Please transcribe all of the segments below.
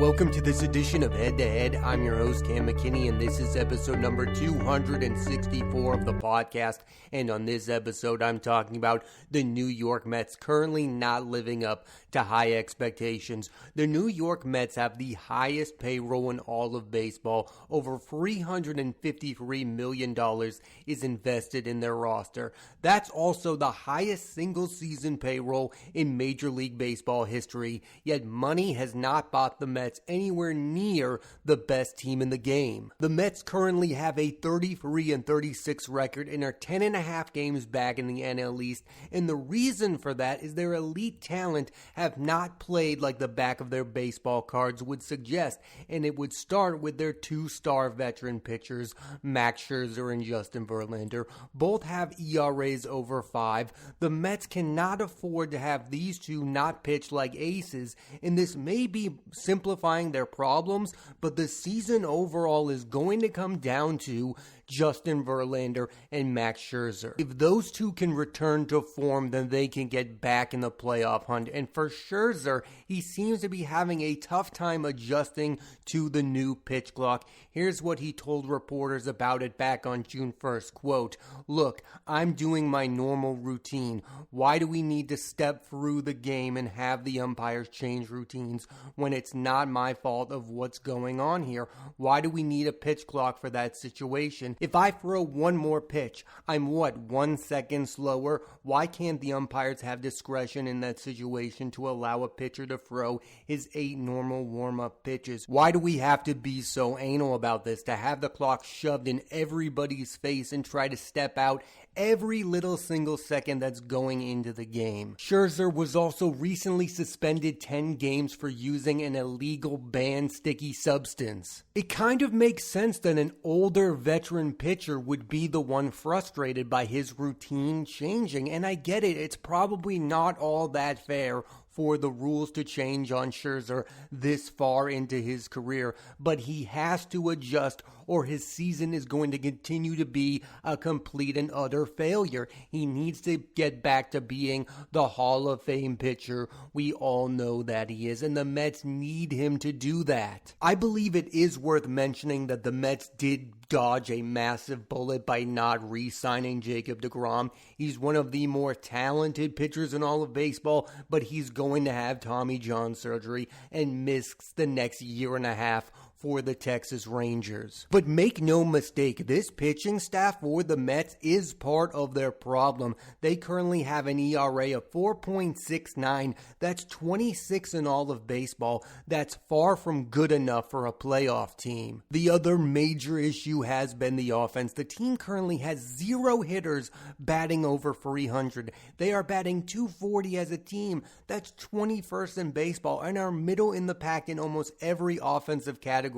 Welcome to this edition of Head to Head. I'm your host, Cam McKinney, and this is episode number 264 of the podcast. And on this episode, I'm talking about the New York Mets currently not living up to high expectations. The New York Mets have the highest payroll in all of baseball. Over $353 million is invested in their roster. That's also the highest single season payroll in Major League Baseball history. Yet money has not bought the Mets anywhere near the best team in the game. The Mets currently have a 33-36 record and are 10.5 games back in the NL East, and the reason for that is their elite talent have not played like the back of their baseball cards would suggest, and it would start with their two-star veteran pitchers, Max Scherzer and Justin Verlander. Both have ERAs over 5. The Mets cannot afford to have these two not pitch like aces, and this may be simplifying their problems, but the season overall is going to come down to Justin Verlander and Max Scherzer. If those two can return to form, then they can get back in the playoff hunt. And for Scherzer, he seems to be having a tough time adjusting to the new pitch clock. Here's what he told reporters about it back on June 1st, quote, "Look, I'm doing my normal routine. Why do we need to step through the game and have the umpires change routines when it's not my fault of what's going on here? Why do we need a pitch clock for that situation? If I throw one more pitch, I'm 1 second slower? Why can't the umpires have discretion in that situation to allow a pitcher to throw his 8 normal warm-up pitches? Why do we have to be so anal about this, to have the clock shoved in everybody's face and try to step out every little single second that's going into the game?" Scherzer was also recently suspended 10 games for using an illegal banned sticky substance. It kind of makes sense that an older veteran pitcher would be the one frustrated by his routine changing, and I get it, it's probably not all that fair for the rules to change on Scherzer this far into his career, but he has to adjust or his season is going to continue to be a complete and utter failure. He needs to get back to being the Hall of Fame pitcher we all know that he is, and the Mets need him to do that. I believe it is worth mentioning that the Mets did dodge a massive bullet by not re-signing Jacob deGrom. He's one of the more talented pitchers in all of baseball, but he's going to have Tommy John surgery and miss the next year and a half for the Texas Rangers. But make no mistake, this pitching staff for the Mets is part of their problem. They currently have an ERA of 4.69. That's 26 in all of baseball. That's far from good enough for a playoff team. The other major issue has been the offense. The team currently has 0 hitters batting over 300. They are batting .240 as a team. That's 21st in baseball and are middle in the pack in almost every offensive category.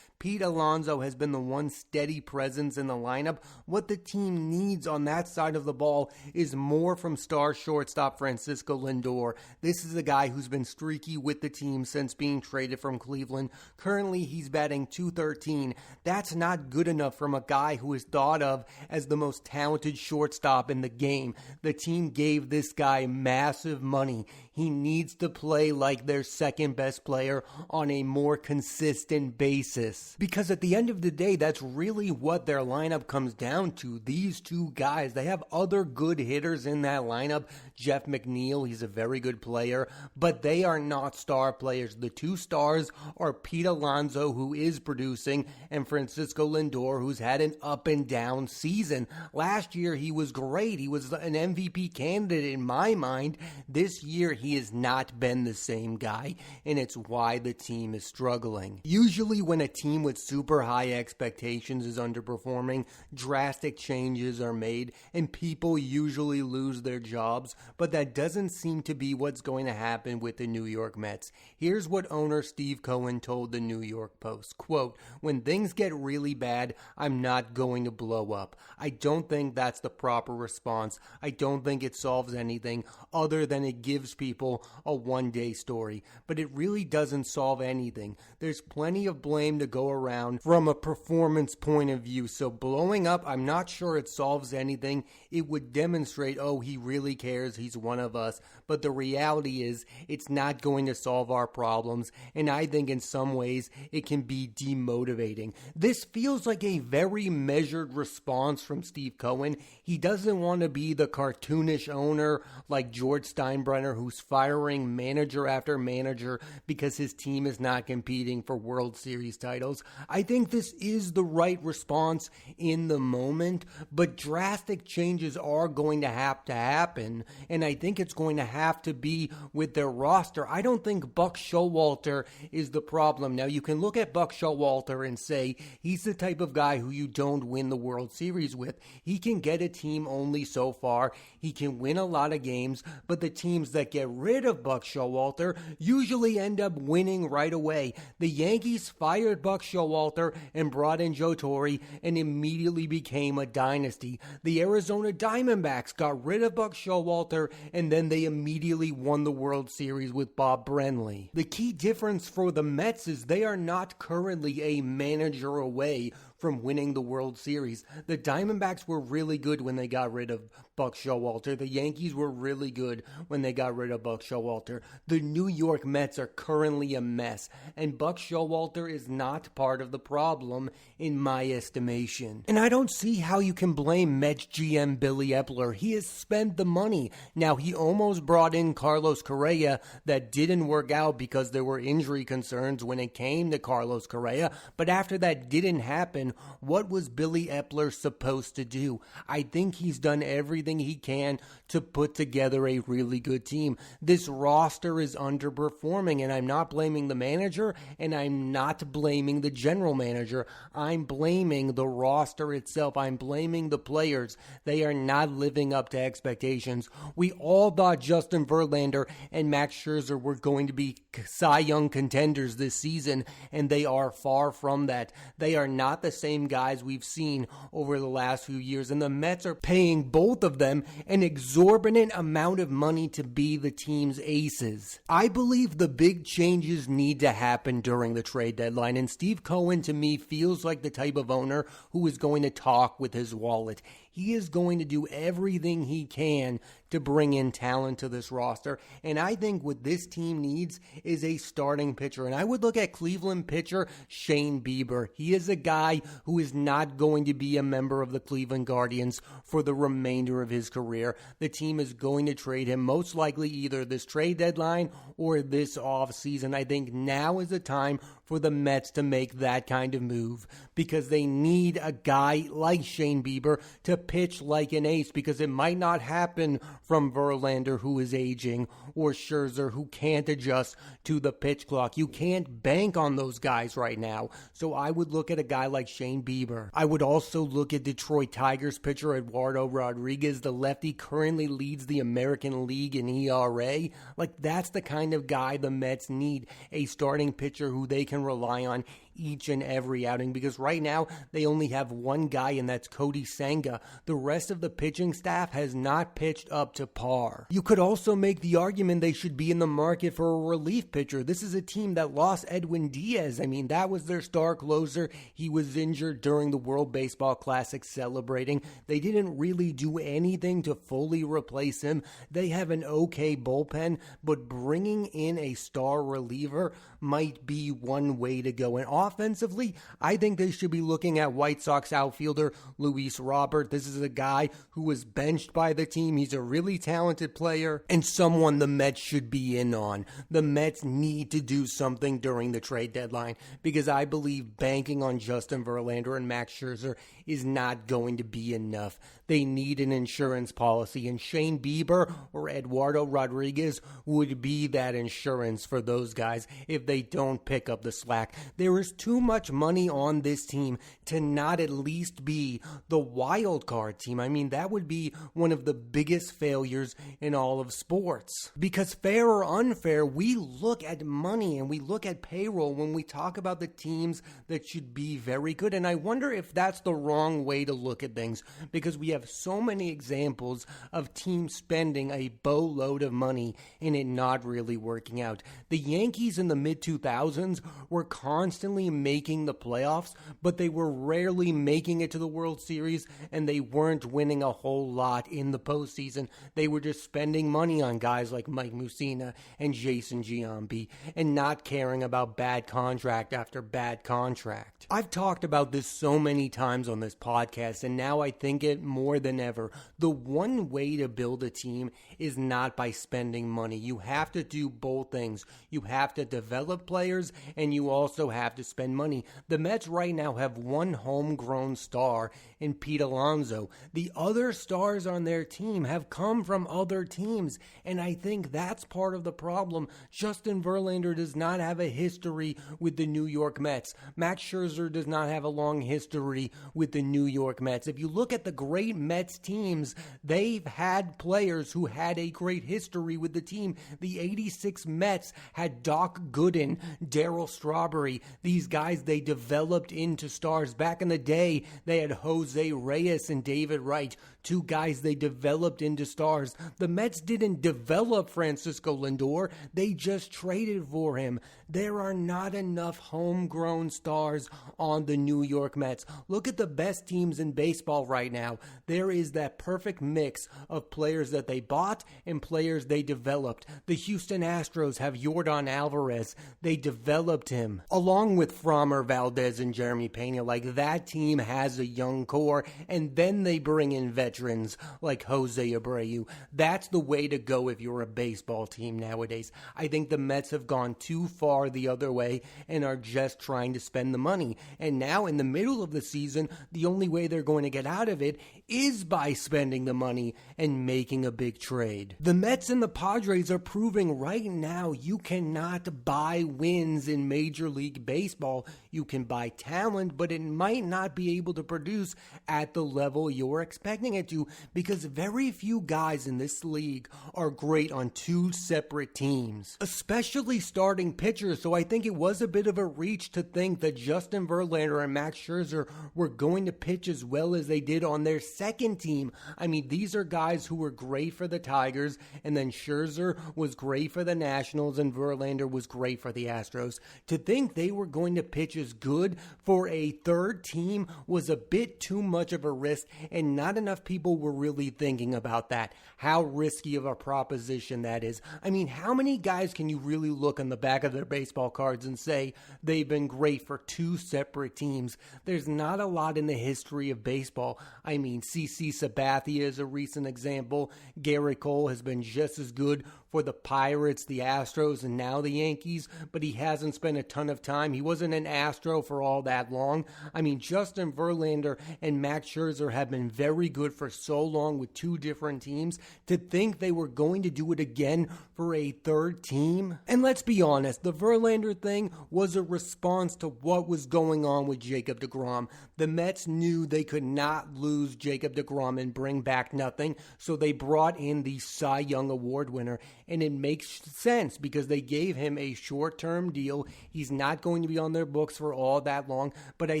Pete Alonso has been the one steady presence in the lineup. What the team needs on that side of the ball is more from star shortstop Francisco Lindor. This is a guy who's been streaky with the team since being traded from Cleveland. Currently, he's batting .213. That's not good enough from a guy who is thought of as the most talented shortstop in the game. The team gave this guy massive money. He needs to play like their second best player on a more consistent basis. Because at the end of the day, that's really what their lineup comes down to. These two guys, they have other good hitters in that lineup. Jeff McNeil, he's a very good player, but they are not star players. The two stars are Pete Alonso, who is producing, and Francisco Lindor, who's had an up and down season. Last year, he was great. He was an MVP candidate in my mind. This year, he has not been the same guy, and it's why the team is struggling. Usually when a team with super high expectations is underperforming, drastic changes are made and people usually lose their jobs, but that doesn't seem to be what's going to happen with the New York Mets. Here's what owner Steve Cohen told the New York Post, quote, "When things get really bad, I'm not going to blow up. I don't think that's the proper response. I don't think it solves anything other than it gives people a one-day story, but it really doesn't solve anything. There's plenty of of blame to go around from a performance point of view. So blowing up, I'm not sure it solves anything. It would demonstrate, oh, he really cares, he's one of us. But the reality is, it's not going to solve our problems. And I think in some ways, it can be demotivating. This feels like a very measured response from Steve Cohen. He doesn't want to be the cartoonish owner like George Steinbrenner, who's firing manager after manager because his team is not competing for World Series titles. I think this is the right response in the moment, but drastic changes are going to happen, and I think it's going to have to be with their roster. I don't think Buck Showalter is the problem. Now, you can look at Buck Showalter and say he's the type of guy who you don't win the World Series with. He can get a team only so far. He can win a lot of games, but the teams that get rid of Buck Showalter usually end up winning right away. The Yankees fired Buck Showalter and brought in Joe Torre and immediately became a dynasty. The Arizona Diamondbacks got rid of Buck Showalter and then they immediately won the World Series with Bob Brenly. The key difference for the Mets is they are not currently a manager away from winning the World Series. The Diamondbacks were really good when they got rid of Buck Showalter. The Yankees were really good when they got rid of Buck Showalter. The New York Mets are currently a mess, and Buck Showalter is not part of the problem in my estimation. And I don't see how you can blame Mets GM Billy Epler. He has spent the money. Now, he almost brought in Carlos Correa. That didn't work out because there were injury concerns when it came to Carlos Correa, but after that didn't happen, what was Billy Epler supposed to do? I think he's done everything he can to put together a really good team. This roster is underperforming, and I'm not blaming the manager, and I'm not blaming the general manager. I'm blaming the roster itself. I'm blaming the players. They are not living up to expectations. We all thought Justin Verlander and Max Scherzer were going to be Cy Young contenders this season, and they are far from that. They are not the same guys we've seen over the last few years, and the Mets are paying both of them an exorbitant amount of money to be the team's aces. I believe the big changes need to happen during the trade deadline, and Steve Cohen to me feels like the type of owner who is going to talk with his wallet. He is going to do everything he can to bring in talent to this roster. And I think what this team needs is a starting pitcher. And I would look at Cleveland pitcher Shane Bieber. He is a guy who is not going to be a member of the Cleveland Guardians for the remainder of his career. The team is going to trade him most likely either this trade deadline or this offseason. I think now is the time for the Mets to make that kind of move because they need a guy like Shane Bieber to pitch like an ace, because it might not happen from Verlander, who is aging, or Scherzer, who can't adjust to the pitch clock. You can't bank on those guys right now. So I would look at a guy like Shane Bieber. I would also look at Detroit Tigers pitcher Eduardo Rodriguez. The lefty currently leads the American League in ERA. Like, that's the kind of guy the Mets need, a starting pitcher who they can rely on each and every outing, because right now they only have one guy, and that's Cody Senga. The rest of the pitching staff has not pitched up to par. You could also make the argument they should be in the market for a relief pitcher. This is a team that lost Edwin Diaz. I mean, that was their star closer. He was injured during the World Baseball Classic celebrating. They didn't really do anything to fully replace him. They have an okay bullpen, but bringing in a star reliever might be one way to go. And offensively, I think they should be looking at White Sox outfielder Luis Robert. This is a guy who was benched by the team. He's a really talented player and someone the Mets should be in on. The Mets need to do something during the trade deadline, because I believe banking on Justin Verlander and Max Scherzer is not going to be enough. They need an insurance policy, and Shane Bieber or Eduardo Rodriguez would be that insurance for those guys if they don't pick up the slack. There is too much money on this team to not at least be the wild card team. I mean, that would be one of the biggest failures in all of sports. Because fair or unfair, we look at money and we look at payroll when we talk about the teams that should be very good. And I wonder if that's the wrong way to look at things, because we have so many examples of teams spending a boatload of money and it not really working out. The Yankees in the mid-2000s were constantly consistently making the playoffs, but they were rarely making it to the World Series, and they weren't winning a whole lot in the postseason. They were just spending money on guys like Mike Mussina and Jason Giambi and not caring about bad contract after bad contract. I've talked about this so many times on this podcast, and now I think it more than ever. The one way to build a team is not by spending money. You have to do both things. You have to develop players, and you also have to spend money. The Mets right now have one homegrown star in Pete Alonso. The other stars on their team have come from other teams, and I think that's part of the problem. Justin Verlander does not have a history with the New York Mets. Max Scherzer does not have a long history with the New York Mets. If you look at the great Mets teams, they've had players who had a great history with the team. The 86 Mets had Doc Gooden, Darryl Strawberry. These guys they developed into stars. Back in the day, they had Jose Reyes and David Wright, two guys they developed into stars. The Mets didn't develop Francisco Lindor, they just traded for him. There are not enough homegrown stars on the New York Mets. Look at the best teams in baseball right now. There is that perfect mix of players that they bought and players they developed. The Houston Astros have Yordan Alvarez. They developed him. Along with Framber Valdez and Jeremy Pena, like that team has a young core, and then they bring in veterans like Jose Abreu. That's the way to go if you're a baseball team nowadays. I think the Mets have gone too far the other way and are just trying to spend the money. And now in the middle of the season, the only way they're going to get out of it is by spending the money and making a big trade. The Mets and the Padres are proving right now you cannot buy wins in Major League Baseball. You can buy talent, but it might not be able to produce at the level you're expecting it to, because very few guys in this league are great on two separate teams, especially starting pitchers. So I think it was a bit of a reach to think that Justin Verlander and Max Scherzer were going to pitch as well as they did on their second team. I mean, these are guys who were great for the Tigers, and then Scherzer was great for the Nationals, and Verlander was great for the Astros. To think they were going to pitch as good for a third team was a bit too much of a risk, and not enough people were really thinking about that. How risky of a proposition that is. I mean, how many guys can you really look on the back of their baseball cards and say they've been great for two separate teams? There's not a lot in the history of baseball. I mean, CC Sabathia is a recent example. Garrett Cole has been just as good for the Pirates, the Astros, and now the Yankees, but he hasn't spent a ton of time. He wasn't an Astro for all that long. I mean, Justin Verlander and Max Scherzer have been very good for so long with two different teams. To think they were going to do it again for a third team? And let's be honest, the Verlander thing was a response to what was going on with Jacob deGrom. The Mets knew they could not lose Jacob deGrom and bring back nothing, so they brought in the Cy Young Award winner. And it makes sense because they gave him a short-term deal. He's not going to be on their books for all that long, but I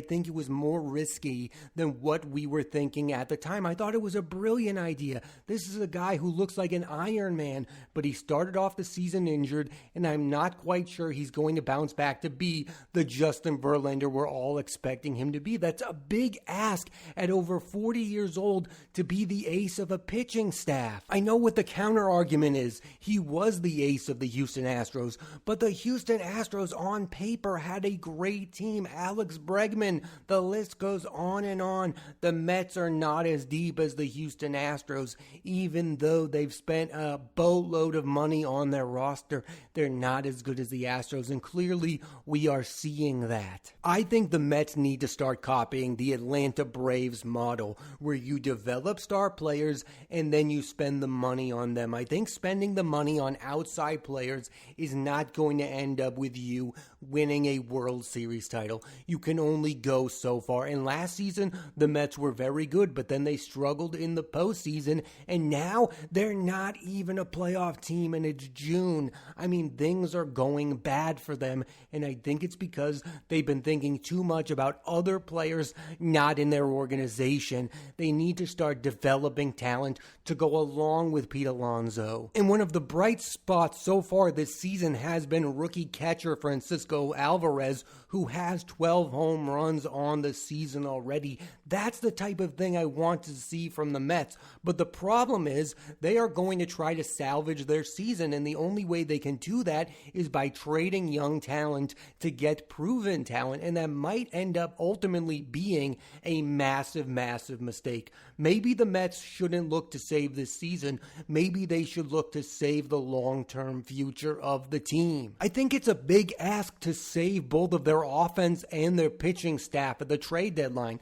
think it was more risky than what we were thinking at the time. I thought it was a brilliant idea. This is a guy who looks like an Iron Man, but he started off the season injured, and I'm not quite sure he's going to bounce back to be the Justin Verlander we're all expecting him to be. That's a big ask at over 40 years old to be the ace of a pitching staff. I know what the counter argument is. He was the ace of the Houston Astros, but the Houston Astros on paper had a great team. Alex Bregman, the list goes on and on. The Mets are not as deep as the Houston Astros, even though they've spent a boatload of money on their roster. They're not as good as the Astros, and clearly we are seeing that. I think the Mets need to start copying the Atlanta Braves model, where you develop star players and then you spend the money on them. I think spending the money on outside players is not going to end up with you winning a World Series title. You can only go so far. And last season, the Mets were very good, but then they struggled in the postseason, and now they're not even a playoff team, and it's June. I mean, things are going bad for them, and I think it's because they've been thinking too much about other players not in their organization. They need to start developing talent to go along with Pete Alonso. And one of the bright spots so far this season has been rookie catcher Francisco Alvarez, who has 12 home runs on the season already. That's the type of thing I want to see from the Mets. But the problem is they are going to try to salvage their season, and the only way they can do that is by trading young talent to get proven talent, and that might end up ultimately being a massive mistake. Maybe the Mets shouldn't look to save this season. Maybe they should look to save the long-term future of the team. I think it's a big ask to save both of their offense and their pitching staff at the trade deadline.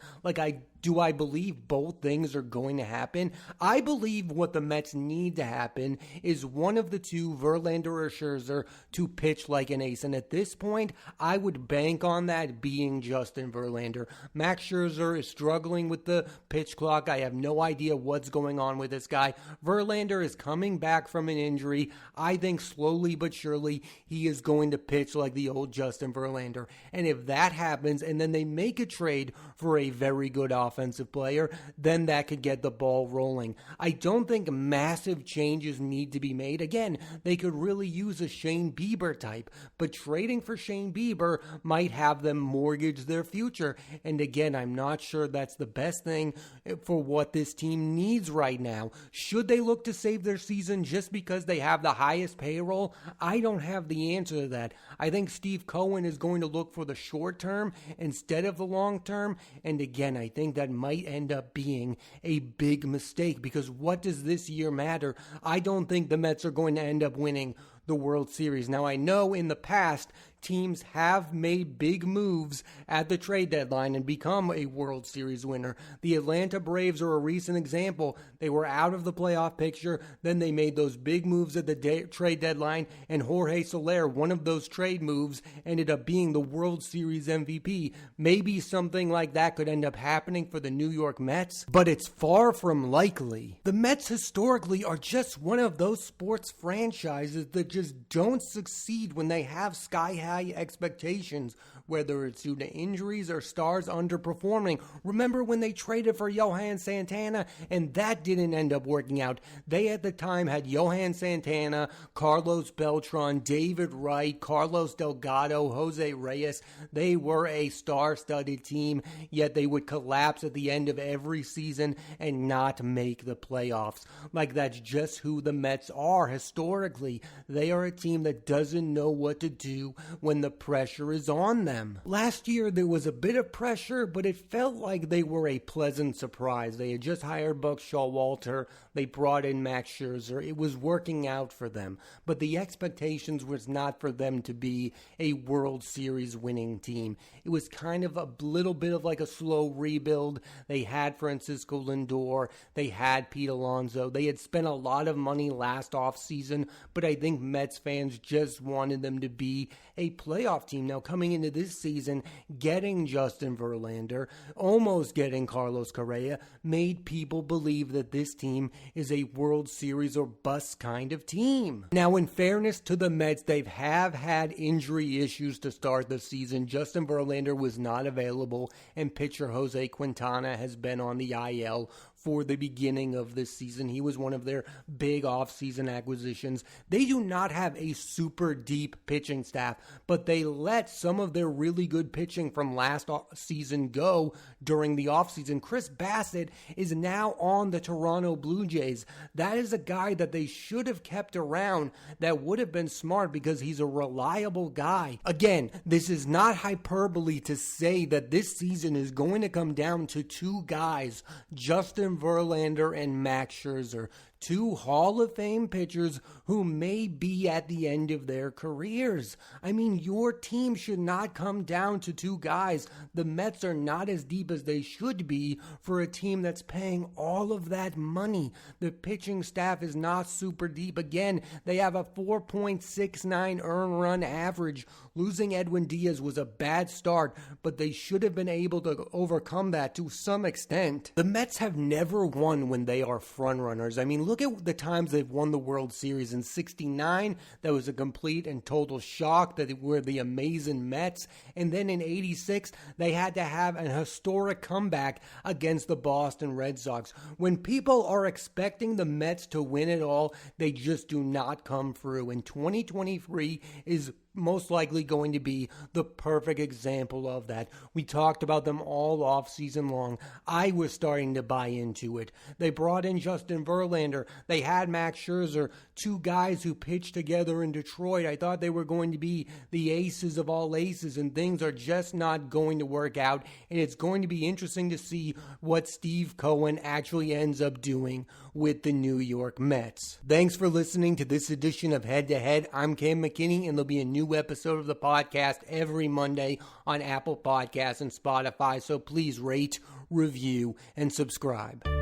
Do I believe both things are going to happen? I believe what the Mets need to happen is one of the two, Verlander or Scherzer, to pitch like an ace. And at this point, I would bank on that being Justin Verlander. Max Scherzer is struggling with the pitch clock. I have no idea what's going on with this guy. Verlander is coming back from an injury. I think slowly but surely he is going to pitch like the old Justin Verlander. And if that happens, and then they make a trade for a very good offensive player, then that could get the ball rolling. I don't think massive changes need to be made. Again, they could really use a Shane Bieber type, but trading for Shane Bieber might have them mortgage their future. And again, I'm not sure that's the best thing for what this team needs right now. Should they look to save their season just because they have the highest payroll? I don't have the answer to that. I think Steve Cohen is going to look for the short term instead of the long term. And again, I think that might end up being a big mistake, because what does this year matter? I don't think the Mets are going to end up winning the World Series. Now, I know in the past, teams have made big moves at the trade deadline and become a World Series winner. The Atlanta Braves are a recent example. They were out of the playoff picture, then they made those big moves at the trade deadline, and Jorge Soler, one of those trade moves, ended up being the World Series MVP. Maybe something like that could end up happening for the New York Mets, but it's far from likely. The Mets historically are just one of those sports franchises that just don't succeed when they have sky-high expectations, whether it's due to injuries or stars underperforming. Remember when they traded for Johan Santana, and that didn't end up working out. They at the time had Johan Santana, Carlos Beltran, David Wright, Carlos Delgado, Jose Reyes. They were a star-studded team, yet they would collapse at the end of every season and not make the playoffs. That's just who the Mets are historically. They are a team that doesn't know what to do when the pressure is on them. Last year, there was a bit of pressure, but it felt like they were a pleasant surprise. They had just hired Buck Showalter. They brought in Max Scherzer. It was working out for them, but the expectations was not for them to be a World Series winning team. It was kind of a little bit of like a slow rebuild. They had Francisco Lindor. They had Pete Alonso. They had spent a lot of money last offseason, but I think Mets fans just wanted them to be a playoff team. Now, coming into this season, getting Justin Verlander, almost getting Carlos Correa, made people believe that this team is a World Series or bust kind of team. Now, in fairness to the Mets, they have had injury issues to start the season. Justin Verlander was not available, and pitcher Jose Quintana has been on the IL for the beginning of this season. He was one of their big offseason acquisitions. They do not have a super deep pitching staff, but they let some of their really good pitching from last season go during the offseason. Chris Bassett is now on the Toronto Blue Jays. That is a guy that they should have kept around. That would have been smart because he's a reliable guy. Again, this is not hyperbole to say that this season is going to come down to two guys, Justin Verlander and Max Scherzer, two Hall of Fame pitchers who may be at the end of their careers. I mean, your team should not come down to two guys. The Mets are not as deep as they should be for a team that's paying all of that money. The pitching staff is not super deep. Again, they have a 4.69 earned run average. Losing Edwin Diaz was a bad start, but they should have been able to overcome that to some extent. The Mets have never won when they are front runners. I mean, look at the times they've won the World Series. In '69, that was a complete and total shock that they were the Amazin Mets. And then in '86, they had to have an historic comeback against the Boston Red Sox. When people are expecting the Mets to win it all, they just do not come through. And 2023 is most likely going to be the perfect example of that. We talked about them all off season long. I was starting to buy into it. They brought in Justin Verlander. They had Max Scherzer, two guys who pitched together in Detroit. I thought they were going to be the aces of all aces, and things are just not going to work out. And it's going to be interesting to see what Steve Cohen actually ends up doing with the New York Mets. Thanks for listening to this edition of Head to Head. I'm Cam McKinney, and there'll be a new episode of the podcast every Monday on Apple Podcasts and Spotify. So please rate, review, and subscribe.